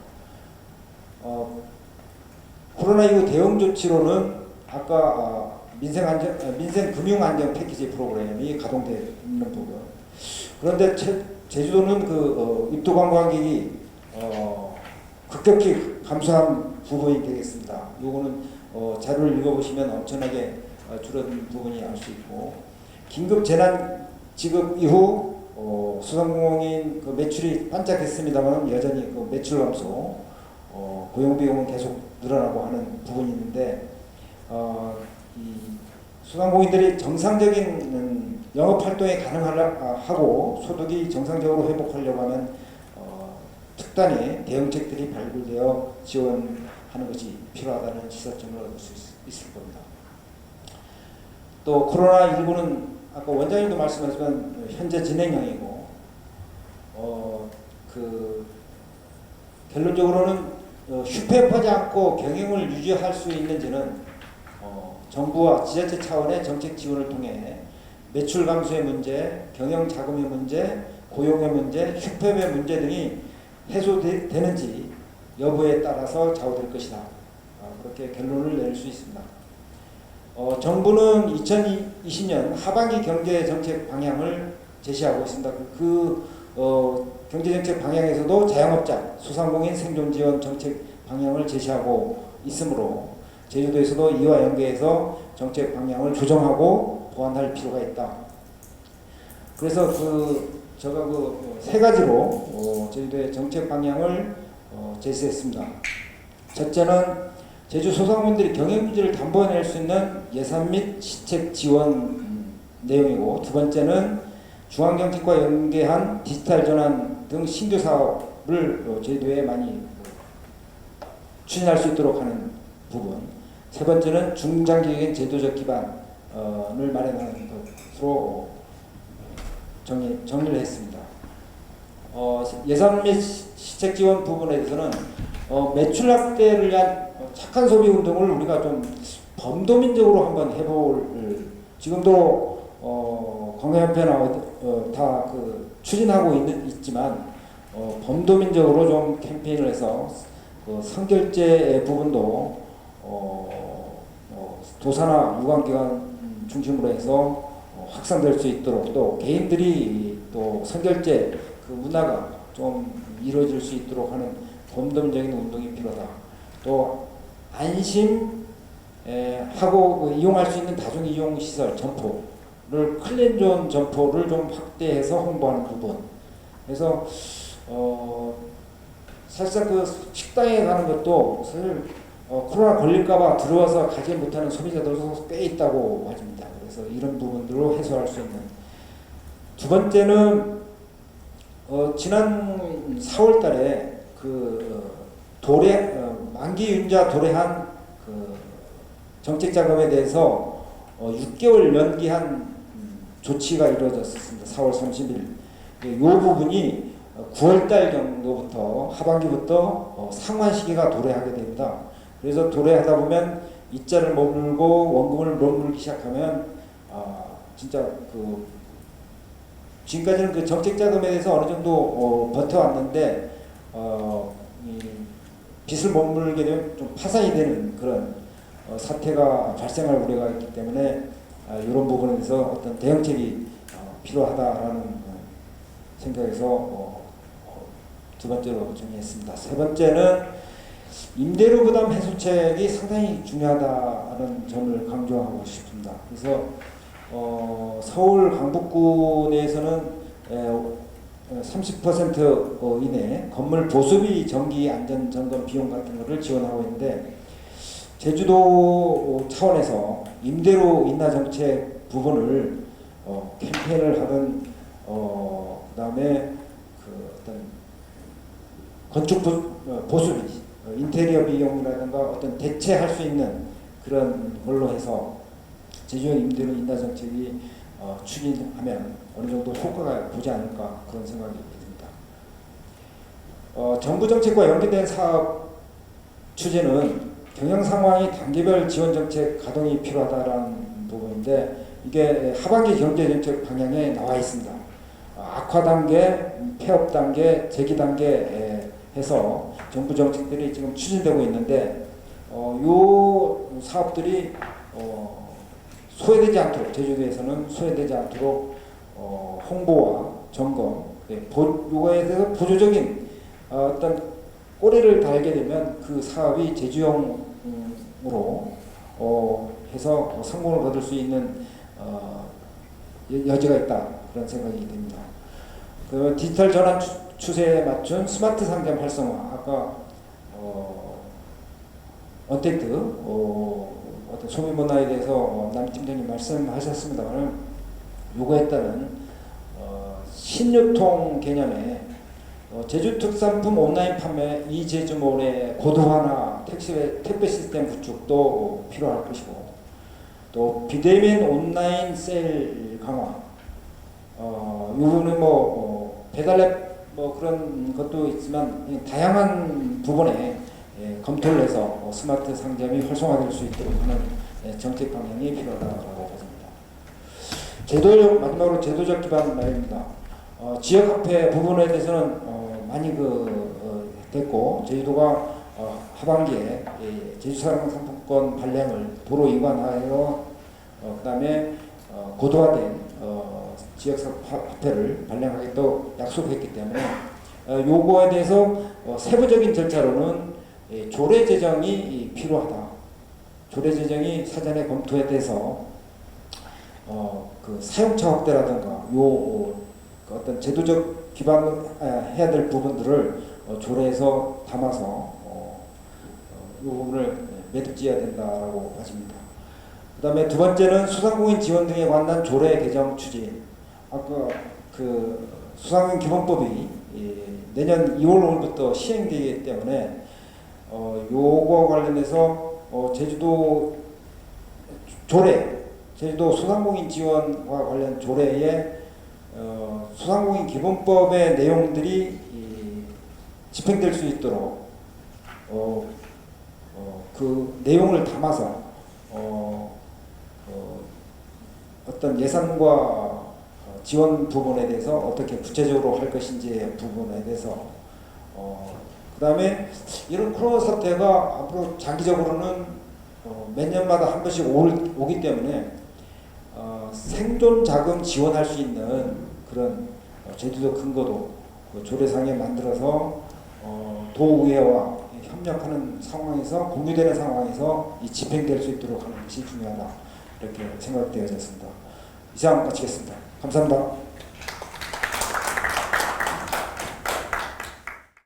코로나19 대응 조치로는 아까 민생금융안정 패키지 프로그램이 가동되어 있는 부분. 그런데 제주도는 그 입도 관광객이 급격히 감소한 부분이 되겠습니다. 요거는 자료를 읽어보시면 엄청나게 줄어든 부분이 알 수 있고, 긴급 재난 지급 이후 소상공인 그 매출이 반짝했습니다만 여전히 그 매출 감소, 고용 비용은 계속 늘어나고 하는 부분이 있는데, 이 소상공인들이 정상적인 영업 활동에 가능하고 소득이 정상적으로 회복하려고 하면 특단의 대응책들이 발굴되어 지원하는 것이 필요하다는 시사점을 얻을 수 있을 겁니다. 또 코로나19는 아까 원장님도 말씀하셨지만 현재 진행형이고, 결론적으로는 휴폐하지 않고 경영을 유지할 수 있는지는 정부와 지자체 차원의 정책 지원을 통해 매출 감소의 문제, 경영 자금의 문제, 고용의 문제, 휴폐의 문제 등이 해소되는지 여부에 따라서 좌우될 것이다. 그렇게 결론을 내릴 수 있습니다. 정부는 2020년 하반기 경제정책 방향을 제시하고 있습니다. 경제정책 방향에서도 자영업자, 소상공인 생존지원 정책 방향을 제시하고 있으므로 제주도에서도 이와 연계해서 정책 방향을 조정하고 보완할 필요가 있다. 그래서 제가 세 가지로 제주도의 정책 방향을 제시했습니다. 첫째는 제주 소상공인들이 경영 유지를 담보해낼 수 있는 예산 및 시책 지원 내용이고, 두 번째는 중앙정책과 연계한 디지털 전환 등 신규 사업을 제주도에 많이 추진할 수 있도록 하는 부분, 세 번째는 중장기적인 제도적 기반을 마련하는 것으로 정리를 했습니다. 예산 및 시책 지원 부분에 대해서는 매출 확대를 위한 착한 소비 운동을 우리가 좀 범도민적으로 한번 해볼, 지금도 관광협회나 다 추진하고 있지만 범도민적으로 좀 캠페인을 해서 선결제 부분도 도사나 유관기관 중심으로 해서 확산될 수 있도록, 또 개인들이 또 선결제 그 문화가 좀 이루어질 수 있도록 하는 범도민적인 운동이 필요하다. 또 안심 하고 이용할 수 있는 다중 이용 시설 점포를 클린존 점포를 좀 확대해서 홍보하는 부분. 그래서 사실상 그 식당에 가는 것도 사실 코로나 걸릴까봐 들어와서 가지 못하는 소비자들도 꽤 있다고 하십니다. 그래서 이런 부분들로 해소할 수 있는. 두 번째는 지난 4월달에 만기 윤자 도래한 정책 자금에 대해서 6개월 연기한 조치가 이루어졌습니다. 4월 30일. 이 부분이 9월달 정도부터 하반기부터 상환 시기가 도래하게 됩니다. 그래서 도래하다 보면 이자를 머물고 원금을 머물기 시작하면 진짜 지금까지는 정책 자금에 대해서 어느 정도 버텨왔는데 이 빚을 머물게 되면 좀 파산이 되는 그런 사태가 발생할 우려가 있기 때문에 이런 부분에 대해서 어떤 대응책이 필요하다라는 생각에서 두 번째로 정리했습니다. 세 번째는 임대료 부담 해소책이 상당히 중요하다는 점을 강조하고 싶습니다. 그래서 서울 강북구 내에서는 30% 이내 건물 보수비 정기 안전 점검 비용 같은 것을 지원하고 있는데, 제주도 차원에서 임대료 인하 정책 부분을 캠페인을 하든 그다음에 어떤 건축 보수비, 인테리어 비용이라든가 어떤 대체할 수 있는 그런 걸로 해서 제주형 임대료 인하 정책이 추진하면 어느 정도 효과가 보지 않을까, 그런 생각이 듭니다. 정부 정책과 연계된 사업 추진은 경영 상황이 단계별 지원 정책 가동이 필요하다라는 부분인데, 이게 하반기 경제 정책 방향에 나와 있습니다. 악화 단계, 폐업 단계, 재기 단계 해서 정부 정책들이 지금 추진되고 있는데, 요 사업들이 소외되지 않도록, 제주도에서는 소외되지 않도록 홍보와 점검, 요거에 대해서 보조적인 어떤 꼬리를 달게 되면 그 사업이 제주형으로 해서 성공을 거둘 수 있는 여지가 있다, 그런 생각이 듭니다. 그 디지털 전환 추세에 맞춘 스마트 상점 활성화, 아까 언택트 어떤 소비 문화에 대해서 남 팀장님 말씀하셨습니다만, 요거에 따른 신유통 개념의 제주 특산품 온라인 판매 이제주몰의 고도화나 택배 시스템 구축도 필요할 것이고, 또 비대면 온라인 세일 강화, 요거는 배달앱 그런 것도 있지만 다양한 부분에 검토를 해서 스마트 상점이 활성화될 수 있도록 하는 정책 방향이 필요하다고 보십니다. 마지막으로 제도적 기반 말입니다. 지역화폐 부분에 대해서는 많이 됐고, 제주도가 하반기에 제주사랑 상품권 발행을 도로 이관하여 그다음에 고도화된 지역화폐를 발행하겠다고 약속했기 때문에 요거에 대해서 세부적인 절차로는 조례 제정이 필요하다. 조례 제정이 사전에 검토에 대해서 그 사용처 확대라든가 어떤 제도적 기반을 해야 될 부분들을 조례에서 담아서 이 부분을 매듭지어야 된다라고 봐집니다. 그 다음에 두 번째는 수상공인 지원 등에 관한 조례 개정 추진. 아까 그 수상공인 기본법이 내년 2월 5일부터 시행되기 때문에 요거와 관련해서 제주도 조례, 제주도 소상공인 지원과 관련 조례에 소상공인 기본법의 내용들이 집행될 수 있도록 그 내용을 담아서 어떤 예산과 지원 부분에 대해서 어떻게 구체적으로 할 것인지의 부분에 대해서 그다음에 이런 코로나 사태가 앞으로 장기적으로는 몇 년마다 한 번씩 오기 때문에 생존 자금 지원할 수 있는 그런 제도적 근거도 그 조례상에 만들어서 도의회와 협력하는 상황에서 공유되는 상황에서 이 집행될 수 있도록 하는 것이 중요하다 이렇게 생각되어졌습니다. 이상 마치겠습니다. 감사합니다.